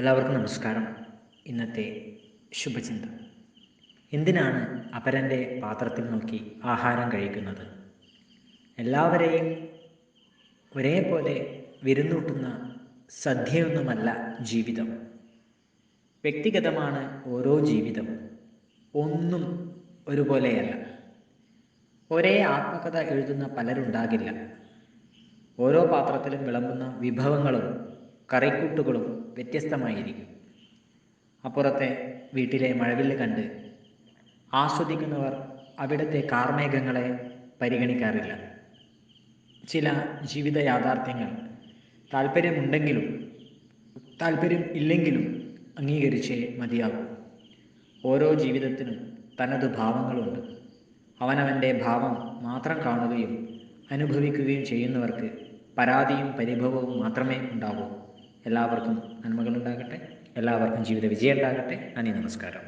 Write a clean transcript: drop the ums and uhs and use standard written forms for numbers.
എല്ലാവർക്കും നമസ്കാരം. ഇന്നത്തെ ശുഭചിന്ത: എന്തിനാണ് അപരൻ്റെ പാത്രത്തിൽ നോക്കി ആഹാരം കഴിക്കുന്നത്? എല്ലാവരെയും ഒരേപോലെ വിരുന്നൂട്ടുന്ന സദ്യയൊന്നുമല്ല ജീവിതം. വ്യക്തിഗതമാണ് ഓരോ ജീവിതവും. ഒന്നും ഒരുപോലെയല്ല. ഒരേ ആത്മകഥ എഴുതുന്ന പലരുണ്ടാകില്ല. ഓരോ പാത്രത്തിലും വിളമ്പുന്ന വിഭവങ്ങളും കറിക്കൂട്ടുകളും വ്യത്യസ്തമായിരിക്കും. അപ്പുറത്തെ വീട്ടിലെ മഴവില്ല് കണ്ട് ആസ്വദിക്കുന്നവർ അവിടുത്തെ കാർമേഘങ്ങളെ പരിഗണിക്കാറില്ല. ചില ജീവിത യാഥാർത്ഥ്യങ്ങൾ താല്പര്യം ഇല്ലെങ്കിലും അംഗീകരിച്ചേ മതിയാകൂ. ഓരോ ജീവിതത്തിനും തനതു ഭാവങ്ങളുണ്ട്. അവനവൻ്റെ ഭാവം മാത്രം കാണുകയും അനുഭവിക്കുകയും ചെയ്യുന്നവർക്ക് പരാതിയും പരിഭവവും മാത്രമേ ഉണ്ടാകൂ. എല്ലാവർക്കും നന്മകളുണ്ടാകട്ടെ. എല്ലാവർക്കും ജീവിത വിജയം ഉണ്ടാകട്ടെ. നന്ദി, നമസ്കാരം.